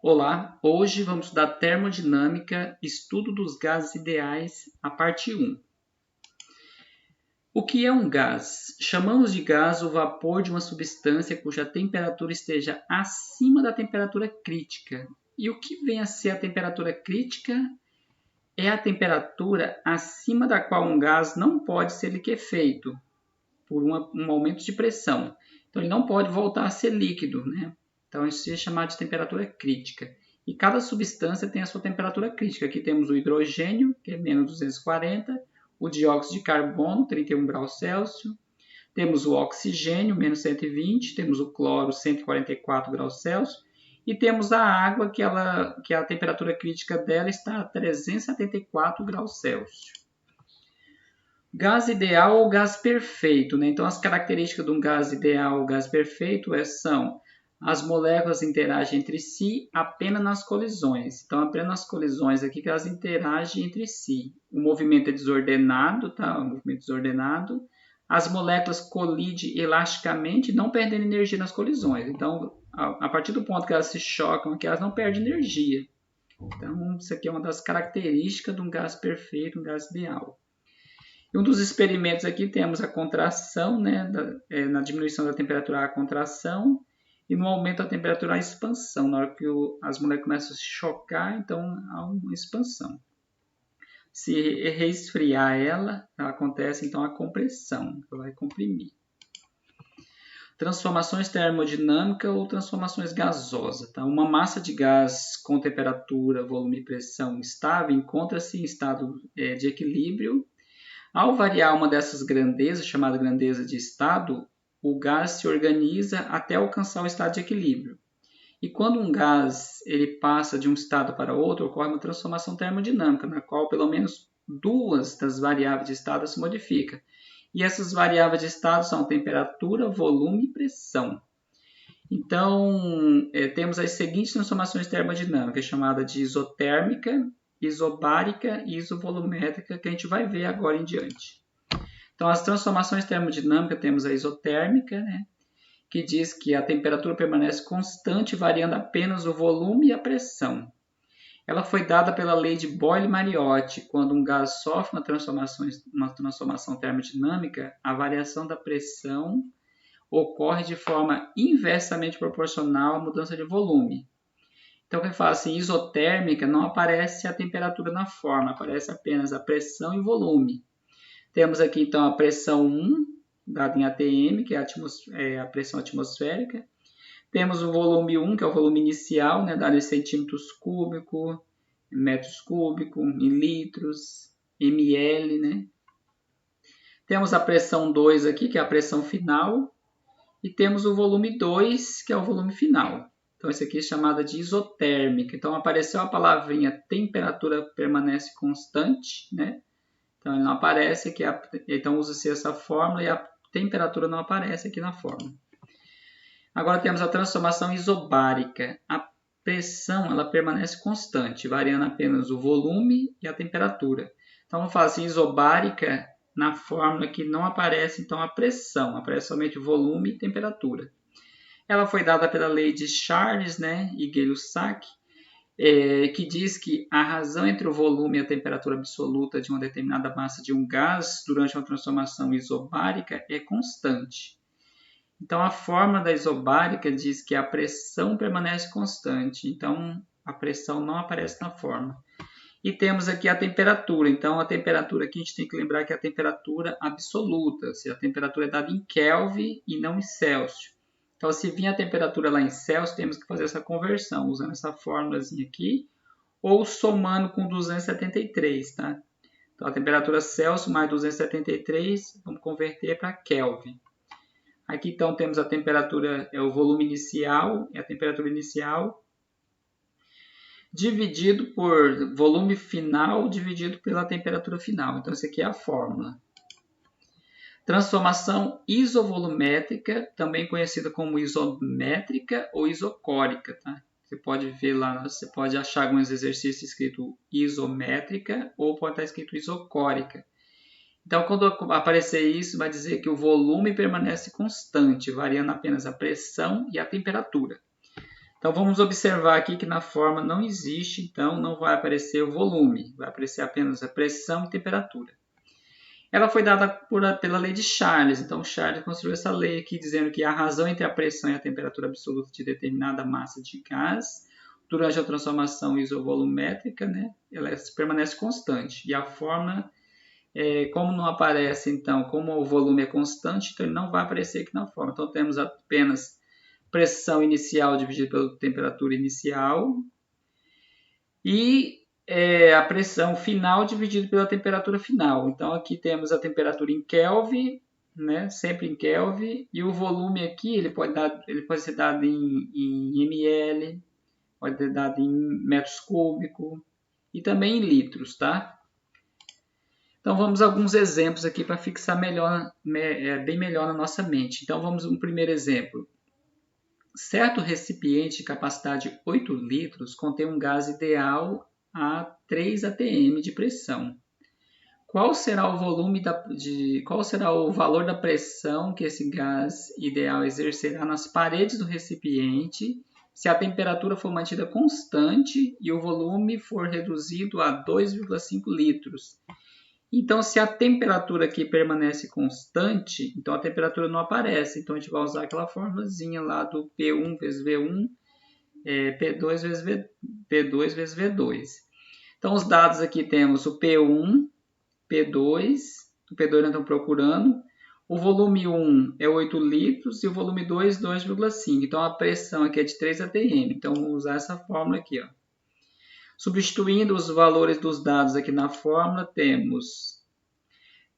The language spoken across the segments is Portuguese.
Olá, hoje vamos estudar termodinâmica, estudo dos gases ideais, a parte 1. O que é um gás? Chamamos de gás o vapor de uma substância cuja temperatura esteja acima da temperatura crítica. E o que vem a ser a temperatura crítica? É a temperatura acima da qual um gás não pode ser liquefeito por um aumento de pressão. Então ele não pode voltar a ser líquido, né? Então isso é chamado de temperatura crítica. E cada substância tem a sua temperatura crítica. Aqui temos o hidrogênio, que é menos 240, o dióxido de carbono, 31 graus Celsius, temos o oxigênio, menos 120, temos o cloro, 144 graus Celsius, e temos a água, que a temperatura crítica dela está a 374 graus Celsius. Gás ideal ou gás perfeito, né? Então, as características de um gás ideal ou gás perfeito são as moléculas interagem entre si apenas nas colisões. Então, apenas nas colisões aqui que elas interagem entre si. O movimento é desordenado, tá? O movimento desordenado. As moléculas colidem elasticamente, não perdendo energia nas colisões. Então, a partir do ponto que elas se chocam aqui, elas não perdem energia. Então, isso aqui é uma das características de um gás perfeito, um gás ideal. E um dos experimentos aqui temos a contração, né, na diminuição da temperatura a contração e no aumento da temperatura a expansão. Na hora que as moléculas começam a se chocar, então há uma expansão. Se resfriar ela acontece então a compressão, ela vai comprimir. Transformações termodinâmicas ou transformações gasosas. Tá? Uma massa de gás com temperatura, volume e pressão estável encontra-se em estado de equilíbrio. Ao variar uma dessas grandezas, chamada grandeza de estado, o gás se organiza até alcançar o estado de equilíbrio. E quando um gás ele passa de um estado para outro, ocorre uma transformação termodinâmica, na qual pelo menos duas das variáveis de estado se modificam. E essas variáveis de estado são temperatura, volume e pressão. Então, temos as seguintes transformações termodinâmicas, chamadas de isotérmica, isobárica e isovolumétrica, que a gente vai ver agora em diante. Então, as transformações termodinâmicas, temos a isotérmica, né, que diz que a temperatura permanece constante, variando apenas o volume e a pressão. Ela foi dada pela lei de Boyle-Mariotti. Quando um gás sofre uma transformação termodinâmica, a variação da pressão ocorre de forma inversamente proporcional à mudança de volume. Então, quem fala assim, isotérmica, não aparece a temperatura na forma, aparece apenas a pressão e volume. Temos aqui, então, a pressão 1, dada em atm, que é a pressão atmosférica. Temos o volume 1, que é o volume inicial, né, dado em centímetros cúbicos, metros cúbicos, em litros, ml. Né? Temos a pressão 2 aqui, que é a pressão final. E temos o volume 2, que é o volume final. Então, esse aqui é chamada de isotérmica. Então, apareceu a palavrinha temperatura permanece constante, né? Então, ele não aparece aqui. Então, usa-se essa fórmula e a temperatura não aparece aqui na fórmula. Agora, temos a transformação isobárica. A pressão ela permanece constante, variando apenas o volume e a temperatura. Então, vamos falar assim, isobárica, na fórmula que não aparece então a pressão, aparece somente o volume e temperatura. Ela foi dada pela lei de Charles, né, e Gay-Lussac, que diz que a razão entre o volume e a temperatura absoluta de uma determinada massa de um gás durante uma transformação isobárica é constante. Então, a fórmula da isobárica diz que a pressão permanece constante, então a pressão não aparece na fórmula. E temos aqui a temperatura. Então, a temperatura aqui a gente tem que lembrar que é a temperatura absoluta. Se a temperatura é dada em Kelvin e não em Celsius. Então, se vir a temperatura lá em Celsius, temos que fazer essa conversão, usando essa fórmulazinha aqui, ou somando com 273, tá? Então, a temperatura Celsius mais 273, vamos converter para Kelvin. Aqui, então, temos a temperatura, é o volume inicial, é a temperatura inicial, dividido por volume final, dividido pela temperatura final. Então, essa aqui é a fórmula. Transformação isovolumétrica, também conhecida como isométrica ou isocórica. Tá? Você pode ver lá, você pode achar alguns exercícios escrito isométrica ou pode estar escrito isocórica. Então, quando aparecer isso, vai dizer que o volume permanece constante, variando apenas a pressão e a temperatura. Então vamos observar aqui que na fórmula não existe, então não vai aparecer o volume, vai aparecer apenas a pressão e temperatura. Ela foi dada pela lei de Charles, então Charles construiu essa lei aqui dizendo que a razão entre a pressão e a temperatura absoluta de determinada massa de gás durante a transformação isovolumétrica, né, ela permanece constante. E a fórmula, como não aparece, então, como o volume é constante, então ele não vai aparecer aqui na fórmula. Então temos apenas pressão inicial dividida pela temperatura inicial e a pressão final dividida pela temperatura final. Então aqui temos a temperatura em Kelvin, né, sempre em Kelvin, e o volume aqui ele pode ser dado em ml, pode ser dado em metros cúbicos e também em litros, tá? Então vamos a alguns exemplos aqui para fixar bem melhor na nossa mente. Então vamos um primeiro exemplo. Certo recipiente de capacidade 8 litros contém um gás ideal a 3 atm de pressão. Qual será o valor da pressão que esse gás ideal exercerá nas paredes do recipiente se a temperatura for mantida constante e o volume for reduzido a 2,5 litros? Então, se a temperatura aqui permanece constante, então a temperatura não aparece. Então, a gente vai usar aquela formulazinha lá do P1 vezes V1, P2 vezes V2. Então, os dados aqui temos o P1, P2, o P2 nós estamos procurando. O volume 1 é 8 litros e o volume 2, 2,5. Então, a pressão aqui é de 3 atm. Então, vamos usar essa fórmula aqui, ó. Substituindo os valores dos dados aqui na fórmula, temos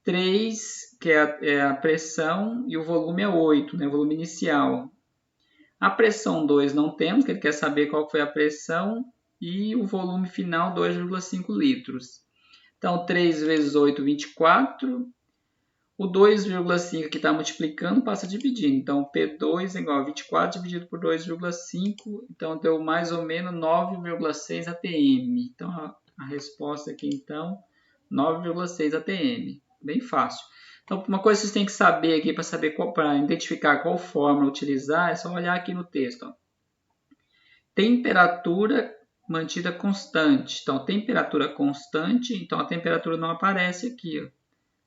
3, que é a pressão, e o volume é 8, né, o volume inicial. A pressão 2 não temos, que ele quer saber qual foi a pressão, e o volume final 2,5 litros. Então, 3 vezes 8, 24. O 2,5 que está multiplicando passa dividindo. Então, P2 é igual a 24 dividido por 2,5. Então, deu mais ou menos 9,6 atm. Então, a resposta aqui, então, 9,6 atm. Bem fácil. Então, uma coisa que vocês têm que saber aqui para identificar qual fórmula utilizar, é só olhar aqui no texto. Ó. Temperatura mantida constante. Então, temperatura constante, então a temperatura não aparece aqui, ó.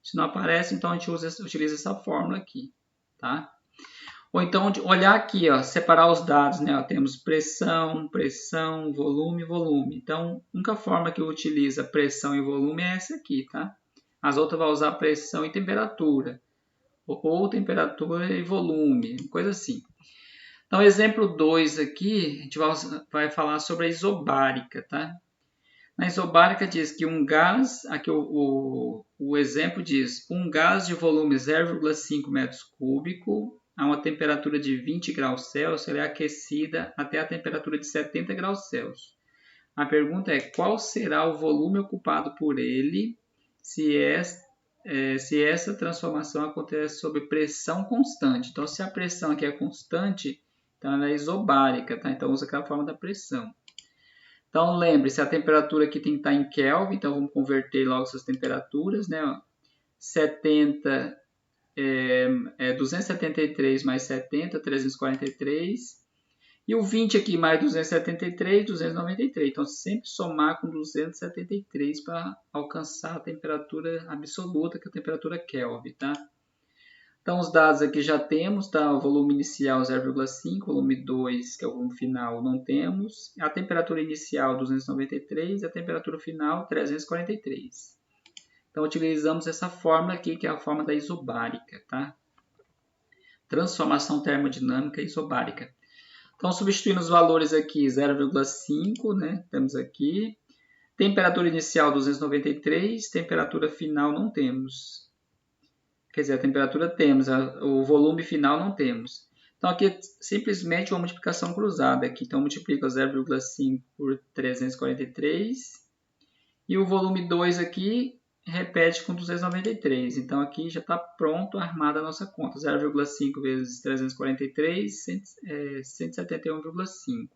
Se não aparece, então a gente utiliza essa fórmula aqui, tá? Ou então olhar aqui, ó, separar os dados, né? Ó, temos pressão, pressão, volume, volume. Então, a única forma que utiliza pressão e volume é essa aqui, tá? As outras vai usar pressão e temperatura, ou temperatura e volume, coisa assim. Então, exemplo 2 aqui, a gente vai falar sobre a isobárica, tá? Na isobárica diz que um gás, aqui o exemplo diz, um gás de volume 0,5 metros cúbicos a uma temperatura de 20 graus Celsius, ela é aquecida até a temperatura de 70 graus Celsius. A pergunta é, qual será o volume ocupado por ele se essa transformação acontece sob pressão constante? Então, se a pressão aqui é constante, então ela é isobárica, tá? Então, usa aquela forma da pressão. Então, lembre-se, a temperatura aqui tem que estar em Kelvin, então vamos converter logo essas temperaturas, né? 70 273 mais 70, 343. E o 20 aqui mais 273, 293. Então, sempre somar com 273 para alcançar a temperatura absoluta, que é a temperatura Kelvin, tá? Então, os dados aqui já temos, tá? O volume inicial 0,5, volume 2, que é o volume final, não temos. A temperatura inicial 293 e a temperatura final 343. Então, utilizamos essa fórmula aqui, que é a fórmula da isobárica, tá? Transformação termodinâmica isobárica. Então, substituindo os valores aqui, 0,5, né? Temos aqui. Temperatura inicial 293, temperatura final não temos. Quer dizer, a temperatura temos, o volume final não temos. Então, aqui é simplesmente uma multiplicação cruzada. Aqui. Então, multiplica 0,5 por 343. E o volume 2 aqui repete com 293. Então, aqui já está pronto, armada a nossa conta. 0,5 vezes 343, 171,5.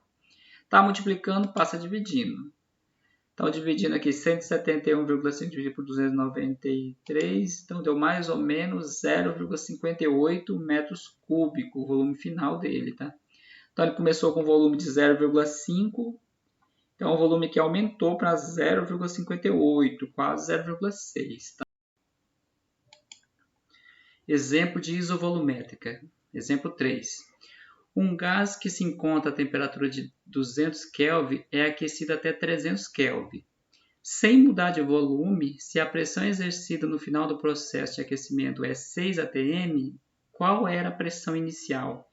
Está multiplicando, passa dividindo. Então, dividindo aqui 171,5 dividido por 293, então deu mais ou menos 0,58 metros cúbicos, o volume final dele, tá? Então, ele começou com volume de 0,5. Então, o volume aqui aumentou para 0,58, quase 0,6. Tá? Exemplo de isovolumétrica. Exemplo 3. Um gás que se encontra a temperatura de 200 Kelvin é aquecido até 300 Kelvin. Sem mudar de volume, se a pressão exercida no final do processo de aquecimento é 6 atm, qual era a pressão inicial?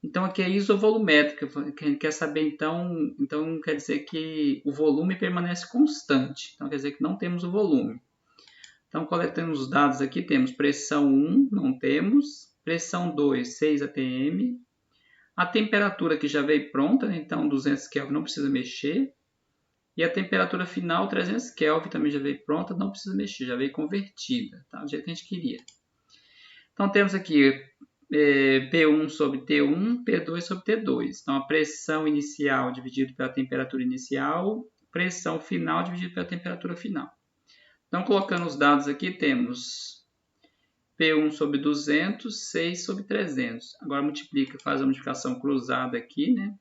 Então, aqui é isovolumétrica, que a gente quer saber, então quer dizer que o volume permanece constante. Então, quer dizer que não temos o volume. Então, coletando os dados aqui, temos pressão 1, não temos, pressão 2, 6 atm, a temperatura que já veio pronta, né? Então 200 Kelvin não precisa mexer, e a temperatura final, 300 Kelvin, também já veio pronta, não precisa mexer, já veio convertida, tá? Do jeito que a gente queria. Então, temos aqui P1 sobre T1, P2 sobre T2. Então, a pressão inicial dividido pela temperatura inicial, pressão final dividido pela temperatura final. Então, colocando os dados aqui, temos P1 sobre 200, 6 sobre 300. Agora, multiplica, faz a multiplicação cruzada aqui, né?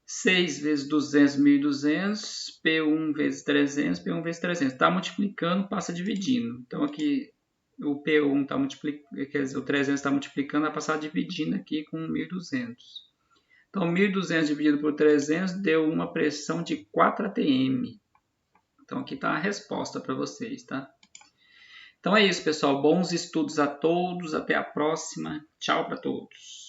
6 vezes 200, 1.200, P1 vezes 300, P1 vezes 300. Está multiplicando, passa dividindo. Então, aqui o P1 está multiplicando, quer dizer, o 300 está multiplicando, vai passar dividindo aqui com 1.200. Então, 1.200 dividido por 300 deu uma pressão de 4 atm. Então, aqui está a resposta para vocês, tá? Então é isso, pessoal. Bons estudos a todos. Até a próxima. Tchau para todos.